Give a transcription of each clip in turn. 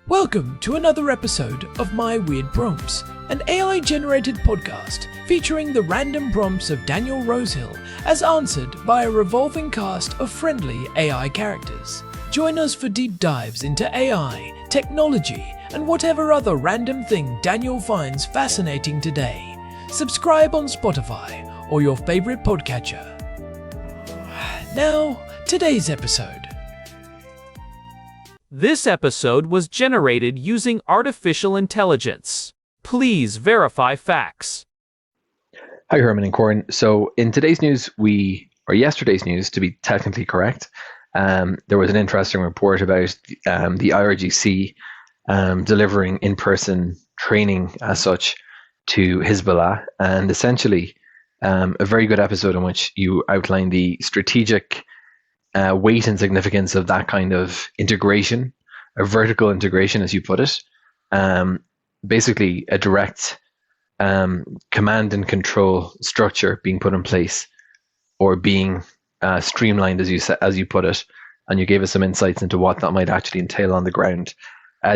Welcome to another episode of My Weird Prompts, an AI-generated podcast featuring the random prompts of Daniel Rosehill as answered by a revolving cast of friendly AI characters. Join us for deep dives into AI, technology, and whatever other random thing Daniel finds fascinating today. Subscribe on Spotify or your favorite podcatcher. Now, today's episode. This episode was generated using artificial intelligence. Please verify facts. Hi, Herman and Corin. So in today's news, yesterday's news, to be technically correct, there was an interesting report about the IRGC delivering in-person training as such to Hezbollah, and essentially a very good episode in which you outline the strategic weight and significance of that kind of integration, a vertical integration, as you put it. Basically, a direct command and control structure being put in place, or being streamlined, as you put it, and you gave us some insights into what that might actually entail on the ground.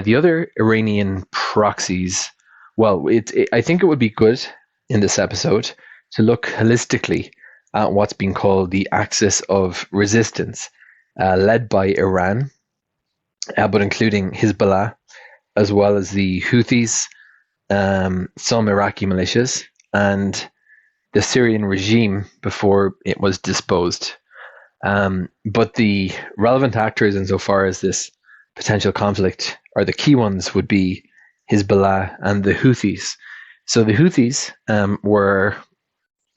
The other Iranian proxies, I think it would be good in this episode to look holistically at what's being called the axis of resistance, led by Iran, but including Hezbollah, as well as the Houthis, some Iraqi militias, and the Syrian regime before it was disposed. But the relevant actors insofar as this potential conflict, or the key ones, would be Hezbollah and the Houthis. So the Houthis were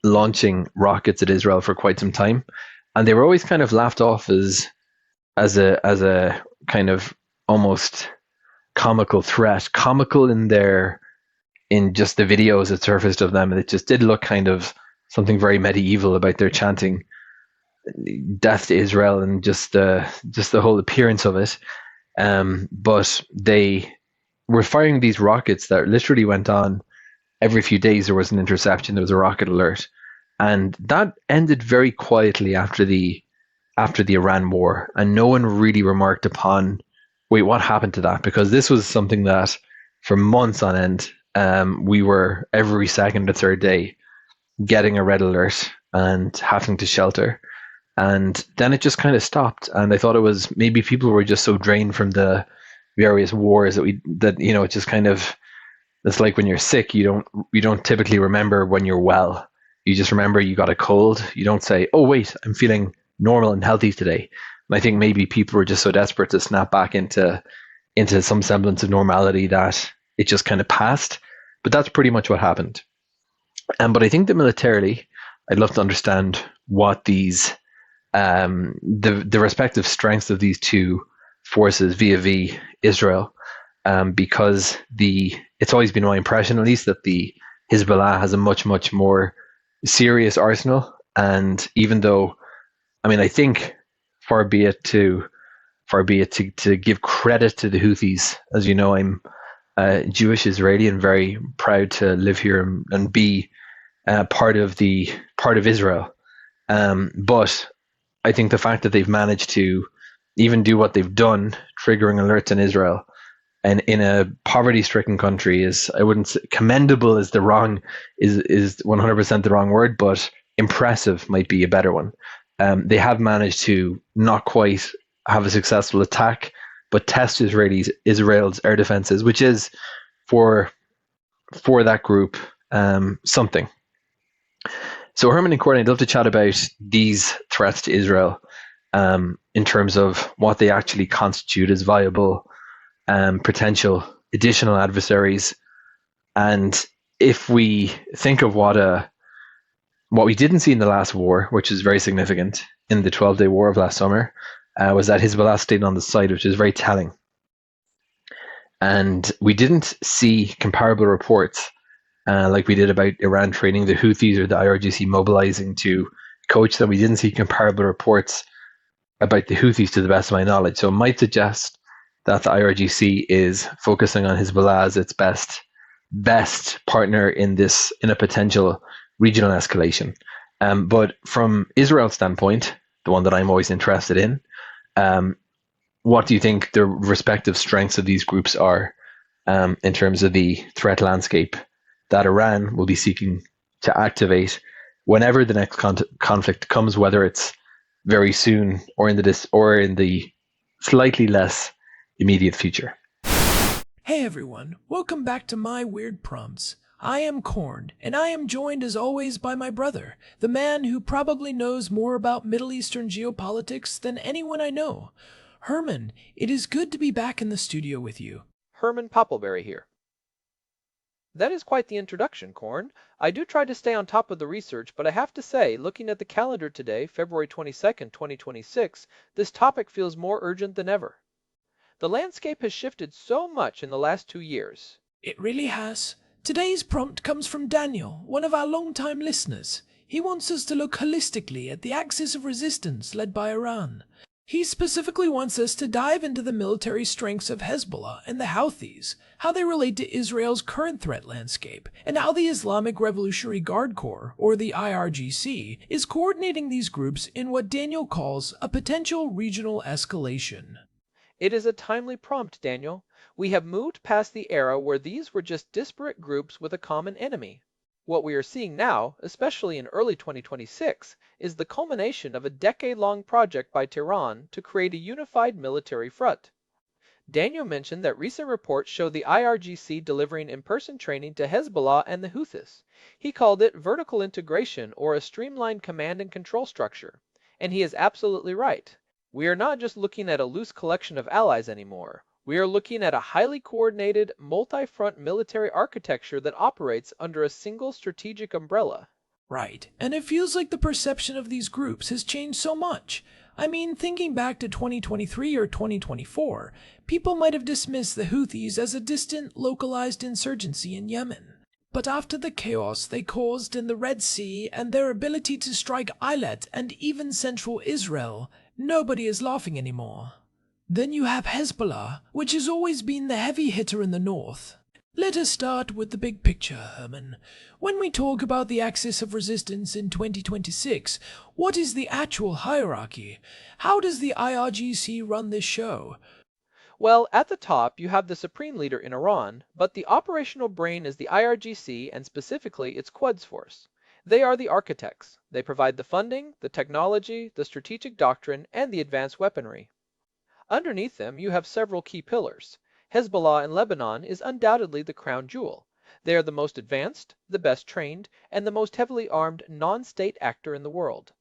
launching rockets at Israel for quite some time, and they were always kind of laughed off as a kind of almost comical threat, comical in just the videos that surfaced of them, and it just did look kind of something very medieval about their chanting death to Israel and just the whole appearance of it. But they were firing these rockets that literally went on. Every few days there was an interception, there was a rocket alert. And that ended very quietly after the Iran war. And no one really remarked upon, wait, what happened to that? Because this was something that for months on end, we were every second or third day getting a red alert and having to shelter. And then it just kind of stopped. And I thought it was maybe people were just so drained from the various wars that it just kind of, it's like when you're sick, you don't typically remember when you're well. You just remember you got a cold. You don't say, oh, wait, I'm feeling normal and healthy today. And I think maybe people were just so desperate to snap back into some semblance of normality that it just kind of passed. But that's pretty much what happened. But I think that militarily, I'd love to understand what these, the respective strengths of these two forces vis-a-vis Israel, because it's always been my impression, at least, that the Hezbollah has a much, much more serious arsenal. And even though, I think, far be it to give credit to the Houthis. As you know, I'm Jewish Israeli and very proud to live here and be part of Israel. But I think the fact that they've managed to even do what they've done, triggering alerts in Israel, and in a poverty-stricken country, is, I wouldn't say commendable is 100% the wrong word, but impressive might be a better one. They have managed to not quite have a successful attack, but test Israel's air defenses, which is for that group something. So Herman and Courtney, I'd love to chat about these threats to Israel in terms of what they actually constitute as viable potential additional adversaries. And if we think of what we didn't see in the last war, which is very significant in the 12-day war of last summer, was that Hezbollah stayed on the side, which is very telling. And we didn't see comparable reports like we did about Iran training the Houthis or the IRGC mobilizing to coach them. We didn't see comparable reports about the Houthis, to the best of my knowledge. So it might suggest that the IRGC is focusing on Hezbollah as its best partner in a potential regional escalation. But from Israel's standpoint, the one that I'm always interested in, what do you think the respective strengths of these groups are in terms of the threat landscape that Iran will be seeking to activate whenever the next conflict comes, whether it's very soon or in the slightly less immediate future? Hey everyone, welcome back to my weird prompts. I am Korn, and I am joined as always by my brother, the man who probably knows more about Middle Eastern geopolitics than anyone I know. Herman, it is good to be back in the studio with you. Herman Poppleberry here. That is quite the introduction, Korn. I do try to stay on top of the research, but I have to say, looking at the calendar today, February 22nd, 2026, this topic feels more urgent than ever. The landscape has shifted so much in the last 2 years. It really has. Today's prompt comes from Daniel, one of our long-time listeners. He wants us to look holistically at the axis of resistance led by Iran. He specifically wants us to dive into the military strengths of Hezbollah and the Houthis, how they relate to Israel's current threat landscape, and how the Islamic Revolutionary Guard Corps, or the IRGC, is coordinating these groups in what Daniel calls a potential regional escalation. It is a timely prompt, Daniel. We have moved past the era where these were just disparate groups with a common enemy. What we are seeing now, especially in early 2026, is the culmination of a decade-long project by Tehran to create a unified military front. Daniel mentioned that recent reports show the IRGC delivering in-person training to Hezbollah and the Houthis. He called it vertical integration or a streamlined command and control structure. And he is absolutely right. We are not just looking at a loose collection of allies anymore. We are looking at a highly coordinated, multi-front military architecture that operates under a single strategic umbrella. Right, and it feels like the perception of these groups has changed so much. I mean, thinking back to 2023 or 2024, people might have dismissed the Houthis as a distant, localized insurgency in Yemen. But after the chaos they caused in the Red Sea and their ability to strike Eilat and even central Israel, nobody is laughing anymore. Then you have Hezbollah, which has always been the heavy hitter in the north. Let us start with the big picture, Herman. When we talk about the axis of resistance in 2026, what is the actual hierarchy? How does the IRGC run this show? Well, at the top, you have the supreme leader in Iran, but the operational brain is the IRGC and specifically its Quds force. They are the architects. They provide the funding, the technology, the strategic doctrine, and the advanced weaponry. Underneath them, you have several key pillars. Hezbollah in Lebanon is undoubtedly the crown jewel. They are the most advanced, the best trained, and the most heavily armed non-state actor in the world.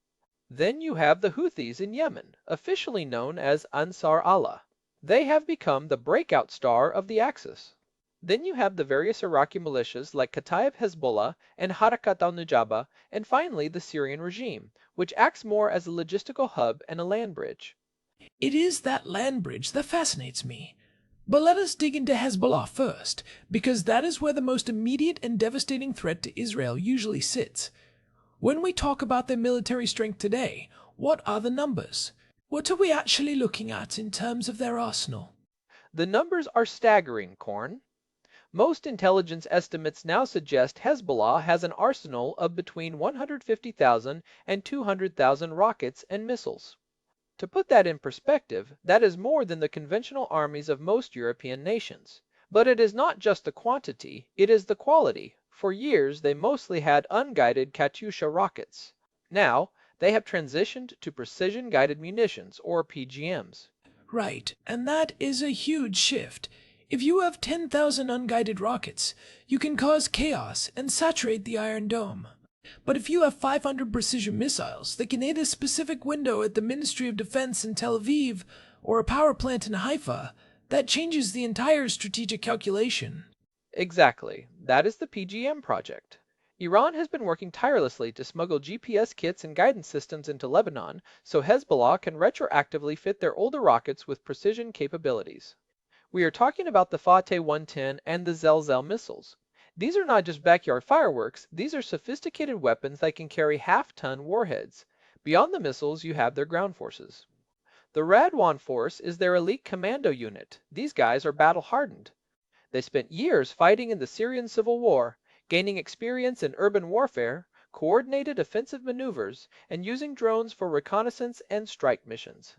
Then you have the Houthis in Yemen, officially known as Ansar Allah. They have become the breakout star of the Axis. Then you have the various Iraqi militias like Kataib Hezbollah and Harakat al-Nujaba, and finally the Syrian regime, which acts more as a logistical hub and a land bridge. It is that land bridge that fascinates me. But let us dig into Hezbollah first, because that is where the most immediate and devastating threat to Israel usually sits. When we talk about their military strength today, what are the numbers? What are we actually looking at in terms of their arsenal? The numbers are staggering, Korn. Most intelligence estimates now suggest Hezbollah has an arsenal of between 150,000 and 200,000 rockets and missiles. To put that in perspective, that is more than the conventional armies of most European nations. But it is not just the quantity, it is the quality. For years, they mostly had unguided Katyusha rockets. Now, they have transitioned to precision-guided munitions, or PGMs. Right, and that is a huge shift. If you have 10,000 unguided rockets, you can cause chaos and saturate the Iron Dome. But if you have 500 precision missiles that can hit a specific window at the Ministry of Defense in Tel Aviv or a power plant in Haifa, that changes the entire strategic calculation. Exactly. That is the PGM project. Iran has been working tirelessly to smuggle GPS kits and guidance systems into Lebanon so Hezbollah can retroactively fit their older rockets with precision capabilities. We are talking about the Fateh 110 and the Zelzel missiles. These are not just backyard fireworks, these are sophisticated weapons that can carry half-ton warheads. Beyond the missiles, you have their ground forces. The Radwan force is their elite commando unit. These guys are battle-hardened. They spent years fighting in the Syrian civil war, gaining experience in urban warfare, coordinated offensive maneuvers, and using drones for reconnaissance and strike missions.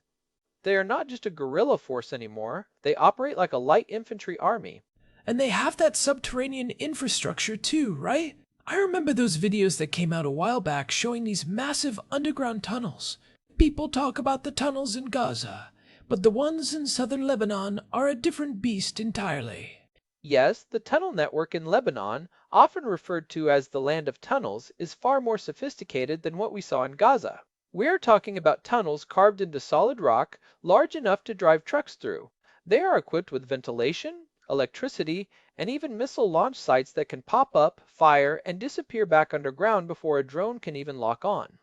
They are not just a guerrilla force anymore, they operate like a light infantry army. And they have that subterranean infrastructure too, right? I remember those videos that came out a while back showing these massive underground tunnels. People talk about the tunnels in Gaza, but the ones in southern Lebanon are a different beast entirely. Yes, the tunnel network in Lebanon, often referred to as the land of tunnels, is far more sophisticated than what we saw in Gaza. We're talking about tunnels carved into solid rock, large enough to drive trucks through. They are equipped with ventilation, electricity, and even missile launch sites that can pop up, fire, and disappear back underground before a drone can even lock on.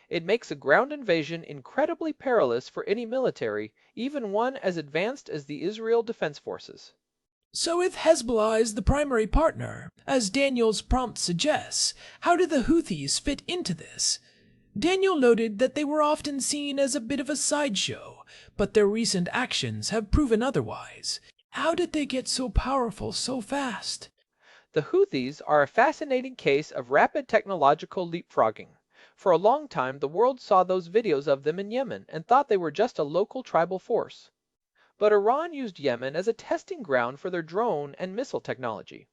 It makes a ground invasion incredibly perilous for any military, even one as advanced as the Israel Defense Forces. So if Hezbollah is the primary partner, as Daniel's prompt suggests, how do the Houthis fit into this? Daniel noted that they were often seen as a bit of a sideshow, but their recent actions have proven otherwise. How did they get so powerful so fast? The Houthis are a fascinating case of rapid technological leapfrogging. For a long time, the world saw those videos of them in Yemen and thought they were just a local tribal force. But Iran used Yemen as a testing ground for their drone and missile technology.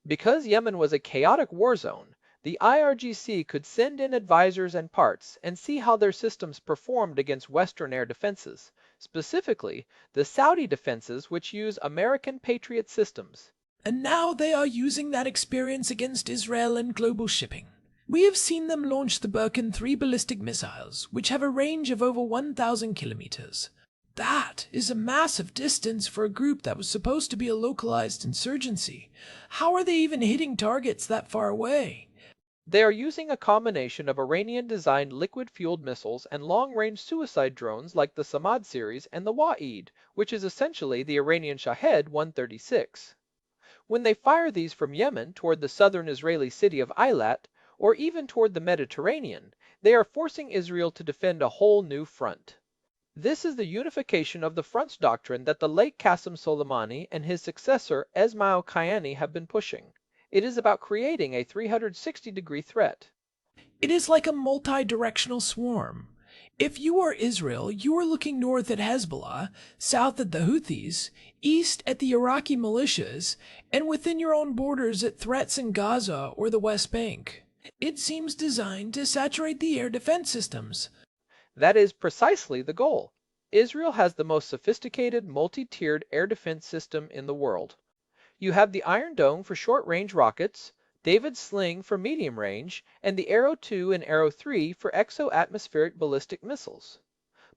Because Yemen was a chaotic war zone, the IRGC could send in advisors and parts and see how their systems performed against Western air defenses, specifically the Saudi defenses which use American Patriot systems. And now they are using that experience against Israel and global shipping. We have seen them launch the Birkin 3 ballistic missiles, which have a range of over 1,000 kilometers. That is a massive distance for a group that was supposed to be a localized insurgency. How are they even hitting targets that far away? They are using a combination of Iranian-designed liquid-fueled missiles and long-range suicide drones like the Samad series and the Wa'id, which is essentially the Iranian Shahed 136. When they fire these from Yemen toward the southern Israeli city of Eilat, or even toward the Mediterranean, they are forcing Israel to defend a whole new front. This is the unification of the fronts doctrine that the late Qasem Soleimani and his successor Esmail Qaani have been pushing. It is about creating a 360-degree threat. It is like a multi-directional swarm. If you are Israel, you are looking north at Hezbollah, south at the Houthis, east at the Iraqi militias, and within your own borders at threats in Gaza or the West Bank. It seems designed to saturate the air defense systems. That is precisely the goal. Israel has the most sophisticated multi-tiered air defense system in the world. You have the Iron Dome for short-range rockets, David's Sling for medium range, and the Arrow 2 and Arrow 3 for exo-atmospheric ballistic missiles.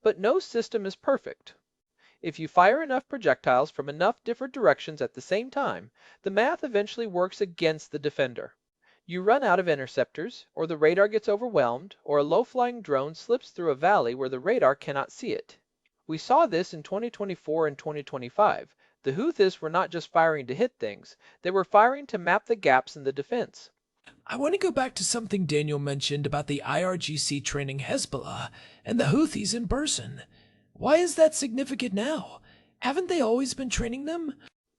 But no system is perfect. If you fire enough projectiles from enough different directions at the same time, the math eventually works against the defender. You run out of interceptors, or the radar gets overwhelmed, or a low-flying drone slips through a valley where the radar cannot see it. We saw this in 2024 and 2025. The Houthis were not just firing to hit things, they were firing to map the gaps in the defense. I want to go back to something Daniel mentioned about the IRGC training Hezbollah and the Houthis in person. Why is that significant now? Haven't they always been training them?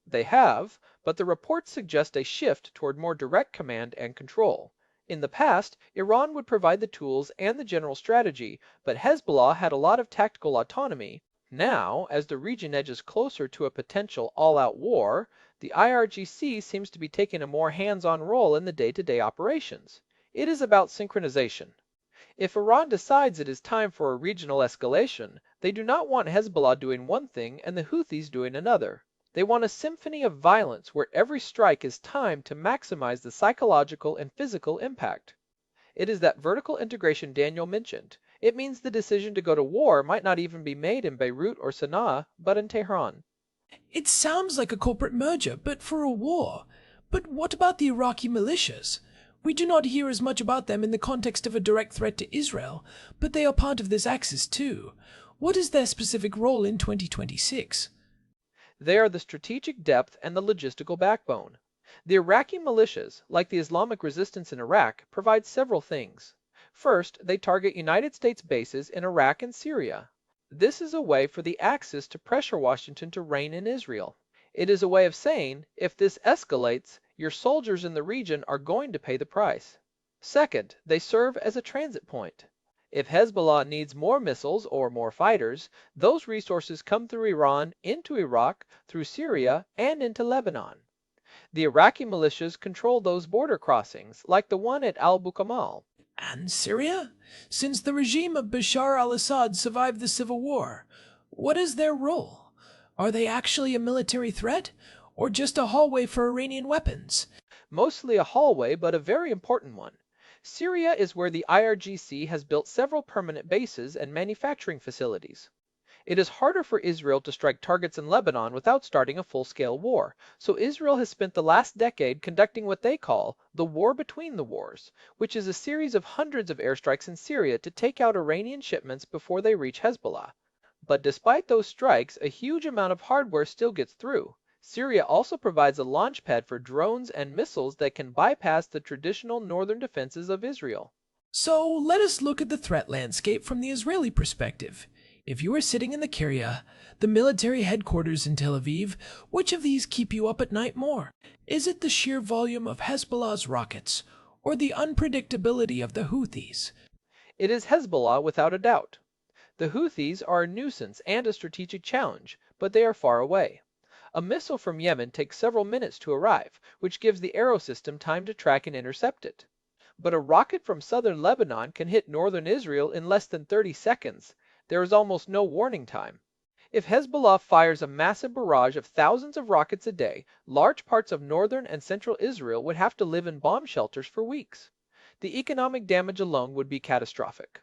They have, but the reports suggest a shift toward more direct command and control. In the past, Iran would provide the tools and the general strategy, but Hezbollah had a lot of tactical autonomy. Now, as the region edges closer to a potential all-out war, the IRGC seems to be taking a more hands-on role in the day-to-day operations. It is about synchronization. If Iran decides it is time for a regional escalation, they do not want Hezbollah doing one thing and the Houthis doing another. They want a symphony of violence where every strike is timed to maximize the psychological and physical impact. It is that vertical integration Daniel mentioned. It means the decision to go to war might not even be made in Beirut or Sana'a, but in Tehran. It sounds like a corporate merger, but for a war. But what about the Iraqi militias? We do not hear as much about them in the context of a direct threat to Israel, but they are part of this axis too. What is their specific role in 2026? They are the strategic depth and the logistical backbone. The Iraqi militias, like the Islamic resistance in Iraq, provide several things. First, they target United States bases in Iraq and Syria. This is a way for the Axis to pressure Washington to rein in Israel. It is a way of saying, if this escalates, your soldiers in the region are going to pay the price. Second, they serve as a transit point. If Hezbollah needs more missiles or more fighters, those resources come through Iran, into Iraq, through Syria, and into Lebanon. The Iraqi militias control those border crossings, like the one at Al-Bukamal. And Syria? Since the regime of Bashar al-Assad survived the civil war, what is their role? Are they actually a military threat, or just a hallway for Iranian weapons? Mostly a hallway, but a very important one. Syria is where the IRGC has built several permanent bases and manufacturing facilities. It is harder for Israel to strike targets in Lebanon without starting a full-scale war, so Israel has spent the last decade conducting what they call the War Between the Wars, which is a series of hundreds of airstrikes in Syria to take out Iranian shipments before they reach Hezbollah. But despite those strikes, a huge amount of hardware still gets through. Syria also provides a launch pad for drones and missiles that can bypass the traditional northern defenses of Israel. So let us look at the threat landscape from the Israeli perspective. If you are sitting in the Kiryat, the military headquarters in Tel Aviv, which of these keep you up at night more? Is it the sheer volume of Hezbollah's rockets, or the unpredictability of the Houthis? It is Hezbollah without a doubt. The Houthis are a nuisance and a strategic challenge, but they are far away. A missile from Yemen takes several minutes to arrive, which gives the Arrow system time to track and intercept it. But a rocket from southern Lebanon can hit northern Israel in less than 30 seconds. There is almost no warning time. If Hezbollah fires a massive barrage of thousands of rockets a day, large parts of northern and central Israel would have to live in bomb shelters for weeks. The economic damage alone would be catastrophic.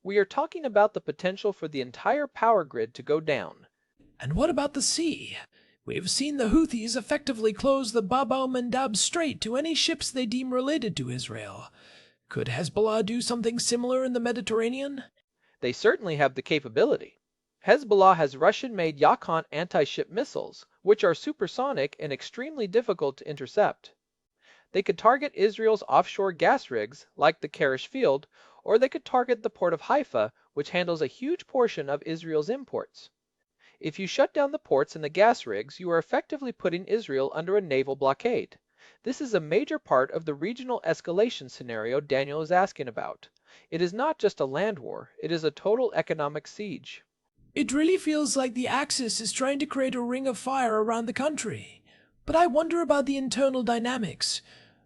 We are talking about the potential for the entire power grid to go down. And what about the sea? We've seen the Houthis effectively close the Bab al-Mandab Strait to any ships they deem related to Israel. Could Hezbollah do something similar in the Mediterranean? They certainly have the capability. Hezbollah has Russian-made Yakan anti-ship missiles, which are supersonic and extremely difficult to intercept. They could target Israel's offshore gas rigs, like the Karish field, or they could target the port of Haifa, which handles a huge portion of Israel's imports. If you shut down the ports and the gas rigs, you are effectively putting Israel under a naval blockade. This is a major part of the regional escalation scenario Daniel is asking about. It is not just a land war, it is a total economic siege. It really feels like the Axis is trying to create a ring of fire around the country. But I wonder about the internal dynamics.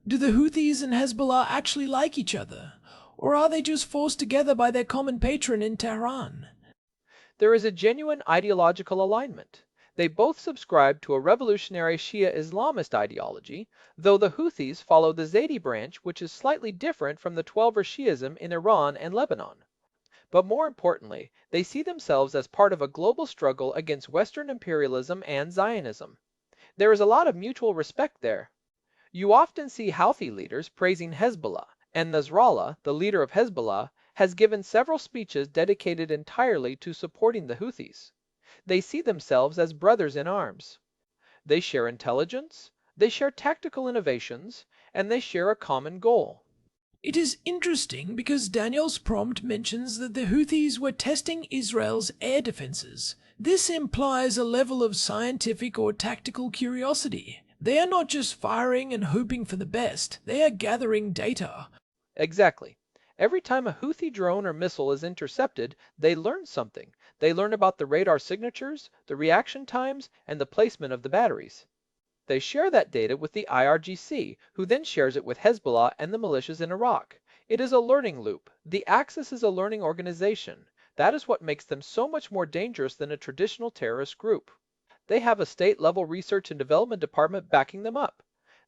Do the Houthis and Hezbollah actually like each other? Or are they just forced together by their common patron in Tehran? There is a genuine ideological alignment. They both subscribe to a revolutionary Shia Islamist ideology, though the Houthis follow the Zaydi branch, which is slightly different from the Twelver Shiism in Iran and Lebanon. But more importantly, they see themselves as part of a global struggle against Western imperialism and Zionism. There is a lot of mutual respect there. You often see Houthi leaders praising Hezbollah, and Nasrallah, the leader of Hezbollah, has given several speeches dedicated entirely to supporting the Houthis. They see themselves as brothers in arms. They share intelligence, they share tactical innovations, and they share a common goal. It is interesting because Daniel's prompt mentions that the Houthis were testing Israel's air defenses. This implies a level of scientific or tactical curiosity. They are not just firing and hoping for the best, they are gathering data. Exactly. Every time a Houthi drone or missile is intercepted, they learn something. They learn about the radar signatures, the reaction times, and the placement of the batteries. They share that data with the IRGC, who then shares it with Hezbollah and the militias in Iraq. It is a learning loop. The Axis is a learning organization. That is what makes them so much more dangerous than a traditional terrorist group. They have a state-level research and development department backing them up.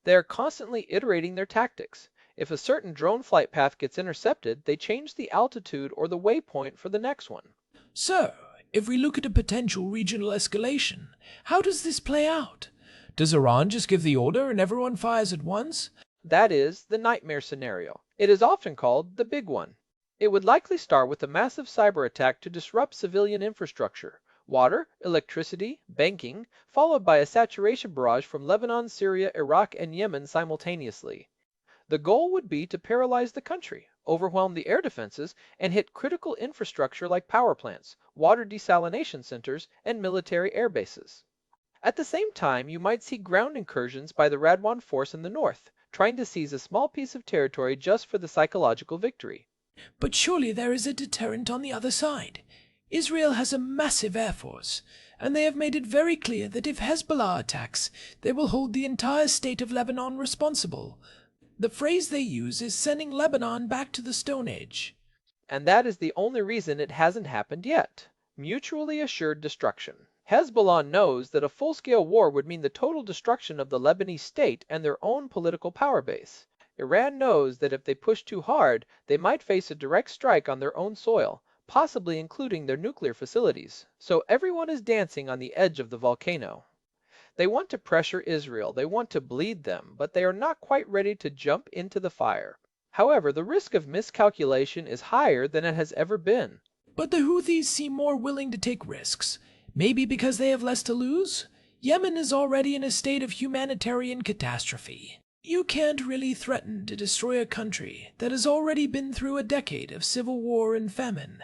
They are constantly iterating their tactics. If a certain drone flight path gets intercepted, they change the altitude or the waypoint for the next one. So, if we look at a potential regional escalation, how does this play out? Does Iran just give the order and everyone fires at once? That is the nightmare scenario. It is often called the big one. It would likely start with a massive cyber attack to disrupt civilian infrastructure, water, electricity, banking, followed by a saturation barrage from Lebanon, Syria, Iraq, and Yemen simultaneously. The goal would be to paralyze the country, overwhelm the air defenses, and hit critical infrastructure like power plants, water desalination centers, and military air bases. At the same time, you might see ground incursions by the Radwan force in the north, trying to seize a small piece of territory just for the psychological victory. But surely there is a deterrent on the other side. Israel has a massive air force, and they have made it very clear that if Hezbollah attacks, they will hold the entire state of Lebanon responsible. The phrase they use is sending Lebanon back to the Stone Age. And that is the only reason it hasn't happened yet. Mutually assured destruction. Hezbollah knows that a full-scale war would mean the total destruction of the Lebanese state and their own political power base. Iran knows that if they push too hard, they might face a direct strike on their own soil, possibly including their nuclear facilities. So everyone is dancing on the edge of the volcano. They want to pressure Israel, they want to bleed them, but they are not quite ready to jump into the fire. However, the risk of miscalculation is higher than it has ever been. But the Houthis seem more willing to take risks. Maybe because they have less to lose? Yemen is already in a state of humanitarian catastrophe. You can't really threaten to destroy a country that has already been through a decade of civil war and famine.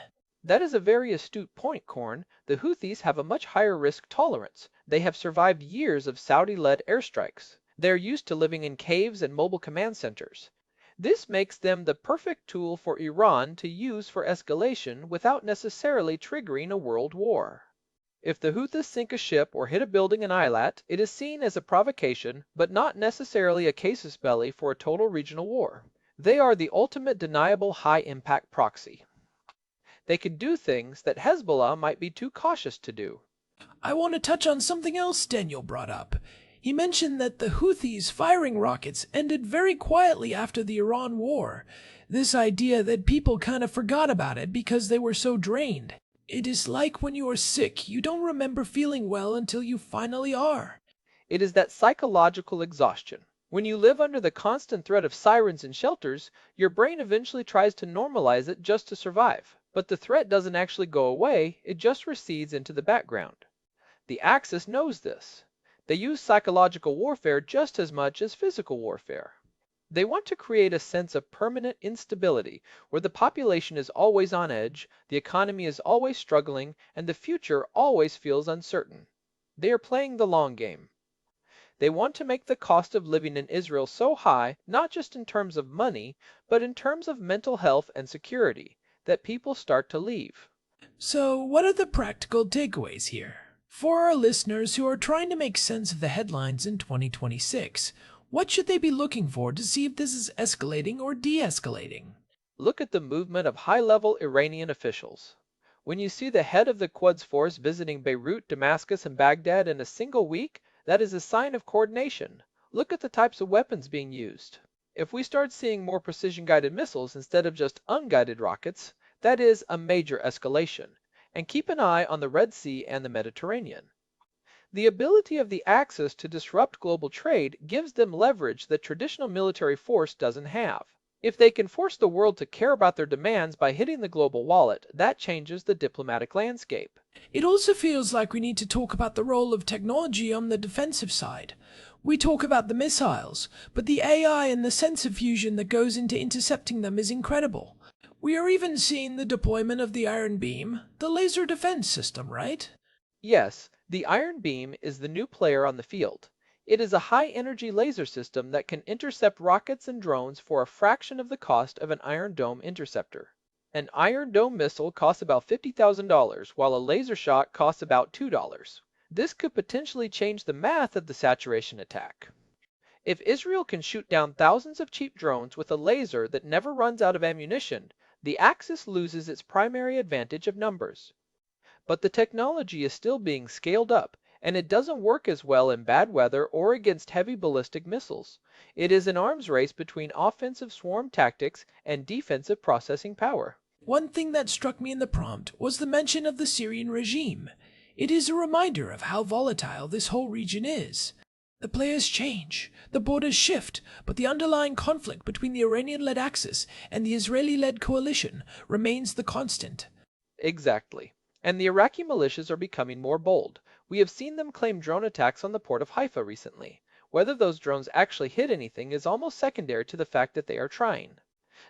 That is a very astute point, Korn. The Houthis have a much higher risk tolerance. They have survived years of Saudi-led airstrikes. They are used to living in caves and mobile command centers. This makes them the perfect tool for Iran to use for escalation without necessarily triggering a world war. If the Houthis sink a ship or hit a building in Eilat, it is seen as a provocation, but not necessarily a casus belli for a total regional war. They are the ultimate deniable high-impact proxy. They can do things that Hezbollah might be too cautious to do. I want to touch on something else Daniel brought up. He mentioned that the Houthis firing rockets ended very quietly after the Iran war. This idea that people kind of forgot about it because they were so drained. It is like when you are sick, you don't remember feeling well until you finally are. It is that psychological exhaustion. When you live under the constant threat of sirens and shelters, your brain eventually tries to normalize it just to survive. But the threat doesn't actually go away, it just recedes into the background. The Axis knows this. They use psychological warfare just as much as physical warfare. They want to create a sense of permanent instability, where the population is always on edge, the economy is always struggling, and the future always feels uncertain. They are playing the long game. They want to make the cost of living in Israel so high, not just in terms of money, but in terms of mental health and security, that people start to leave. So, what are the practical takeaways here? For our listeners who are trying to make sense of the headlines in 2026, what should they be looking for to see if this is escalating or de-escalating? Look at the movement of high-level Iranian officials. When you see the head of the Quds force visiting Beirut, Damascus, and Baghdad in a single week, that is a sign of coordination. Look at the types of weapons being used. If we start seeing more precision-guided missiles instead of just unguided rockets, that is a major escalation. And keep an eye on the Red Sea and the Mediterranean. The ability of the Axis to disrupt global trade gives them leverage that traditional military force doesn't have. If they can force the world to care about their demands by hitting the global wallet, that changes the diplomatic landscape. It also feels like we need to talk about the role of technology on the defensive side. We talk about the missiles, but the AI and the sensor fusion that goes into intercepting them is incredible. We are even seeing the deployment of the Iron Beam, the laser defense system, right? Yes, the Iron Beam is the new player on the field. It is a high-energy laser system that can intercept rockets and drones for a fraction of the cost of an Iron Dome interceptor. An Iron Dome missile costs about $50,000, while a laser shot costs about $2. This could potentially change the math of the saturation attack. If Israel can shoot down thousands of cheap drones with a laser that never runs out of ammunition, the Axis loses its primary advantage of numbers. But the technology is still being scaled up, and it doesn't work as well in bad weather or against heavy ballistic missiles. It is an arms race between offensive swarm tactics and defensive processing power. One thing that struck me in the prompt was the mention of the Syrian regime. It is a reminder of how volatile this whole region is. The players change, the borders shift, but the underlying conflict between the Iranian-led Axis and the Israeli-led coalition remains the constant. Exactly. And the Iraqi militias are becoming more bold. We have seen them claim drone attacks on the port of Haifa recently. Whether those drones actually hit anything is almost secondary to the fact that they are trying.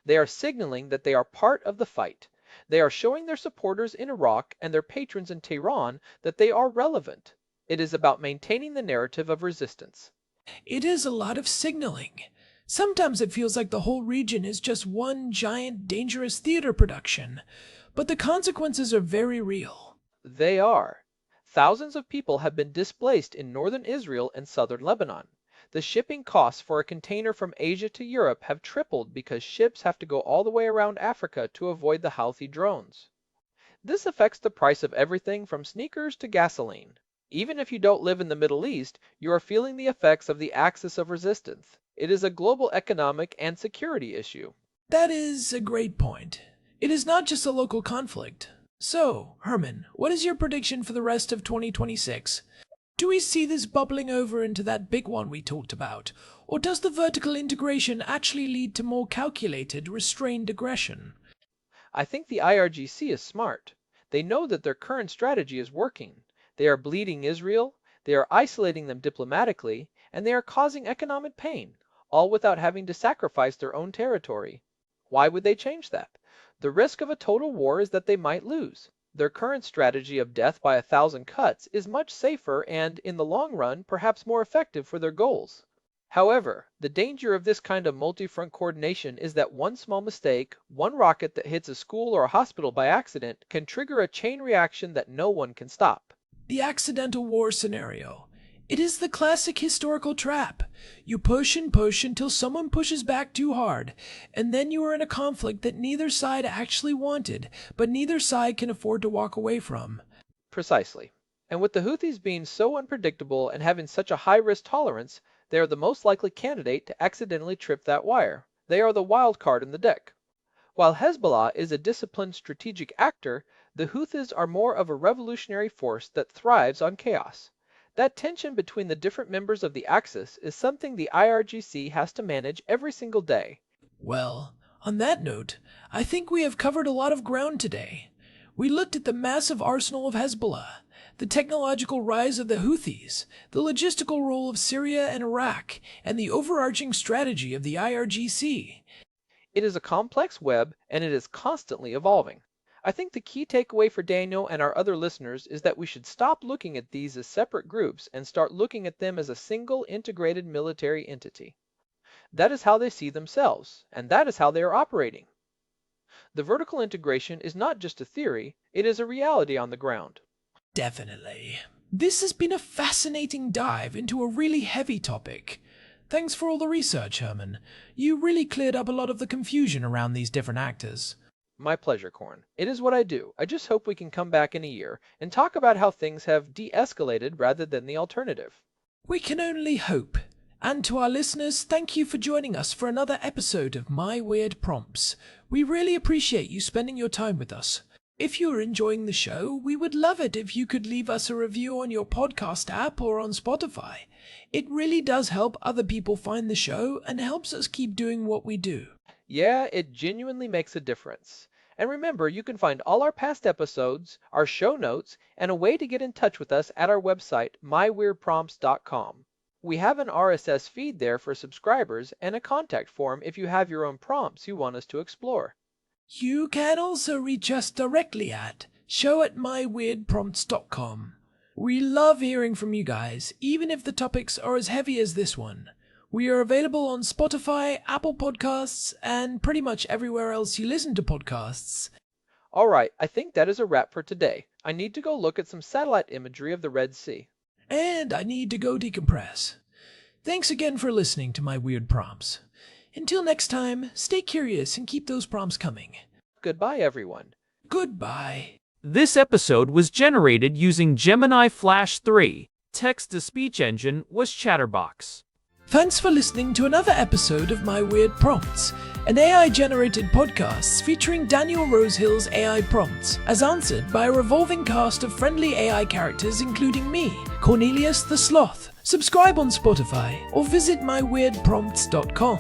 They are signaling that they are part of the fight. They are showing their supporters in Iraq and their patrons in Tehran that they are relevant. It is about maintaining the narrative of resistance. It is a lot of signaling. Sometimes it feels like the whole region is just one giant, dangerous theater production, but the consequences are very real. They are. Thousands of people have been displaced in northern Israel and southern Lebanon. The shipping costs for a container from Asia to Europe have tripled because ships have to go all the way around Africa to avoid the Houthi drones. This affects the price of everything from sneakers to gasoline. Even if you don't live in the Middle East, you are feeling the effects of the axis of resistance. It is a global economic and security issue. That is a great point. It is not just a local conflict. So, Herman, what is your prediction for the rest of 2026? Do we see this bubbling over into that big one we talked about, or does the vertical integration actually lead to more calculated, restrained aggression? I think the IRGC is smart. They know that their current strategy is working. They are bleeding Israel, they are isolating them diplomatically, and they are causing economic pain, all without having to sacrifice their own territory. Why would they change that? The risk of a total war is that they might lose. Their current strategy of death by 1,000 cuts is much safer and, in the long run, perhaps more effective for their goals. However, the danger of this kind of multi-front coordination is that one small mistake, one rocket that hits a school or a hospital by accident, can trigger a chain reaction that no one can stop. The accidental war scenario. It is the classic historical trap. You push and push until someone pushes back too hard, and then you are in a conflict that neither side actually wanted, but neither side can afford to walk away from. Precisely. And with the Houthis being so unpredictable and having such a high risk tolerance, they are the most likely candidate to accidentally trip that wire. They are the wild card in the deck. While Hezbollah is a disciplined strategic actor, the Houthis are more of a revolutionary force that thrives on chaos. That tension between the different members of the Axis is something the IRGC has to manage every single day. Well, on that note, I think we have covered a lot of ground today. We looked at the massive arsenal of Hezbollah, the technological rise of the Houthis, the logistical role of Syria and Iraq, and the overarching strategy of the IRGC. It is a complex web, and it is constantly evolving. I think the key takeaway for Daniel and our other listeners is that we should stop looking at these as separate groups and start looking at them as a single integrated military entity. That is how they see themselves, and that is how they are operating. The vertical integration is not just a theory, it is a reality on the ground. Definitely. This has been a fascinating dive into a really heavy topic. Thanks for all the research, Herman. You really cleared up a lot of the confusion around these different actors. My pleasure, Korn. It is what I do. I just hope we can come back in a year and talk about how things have de-escalated rather than the alternative. We can only hope. And to our listeners, thank you for joining us for another episode of My Weird Prompts. We really appreciate you spending your time with us. If you are enjoying the show, we would love it if you could leave us a review on your podcast app or on Spotify. It really does help other people find the show and helps us keep doing what we do. Yeah, it genuinely makes a difference. And remember, you can find all our past episodes, our show notes, and a way to get in touch with us at our website, myweirdprompts.com. We have an RSS feed there for subscribers and a contact form if you have your own prompts you want us to explore. You can also reach us directly at show@myweirdprompts.com. We love hearing from you guys, even if the topics are as heavy as this one. We are available on Spotify, Apple Podcasts, and pretty much everywhere else you listen to podcasts. Alright, I think that is a wrap for today. I need to go look at some satellite imagery of the Red Sea. And I need to go decompress. Thanks again for listening to my weird prompts. Until next time, stay curious and keep those prompts coming. Goodbye, everyone. Goodbye. This episode was generated using Gemini Flash 3. Text-to-speech engine was Chatterbox. Thanks for listening to another episode of My Weird Prompts, an AI-generated podcast featuring Daniel Rosehill's AI prompts, as answered by a revolving cast of friendly AI characters including me, Cornelius the Sloth. Subscribe on Spotify or visit myweirdprompts.com.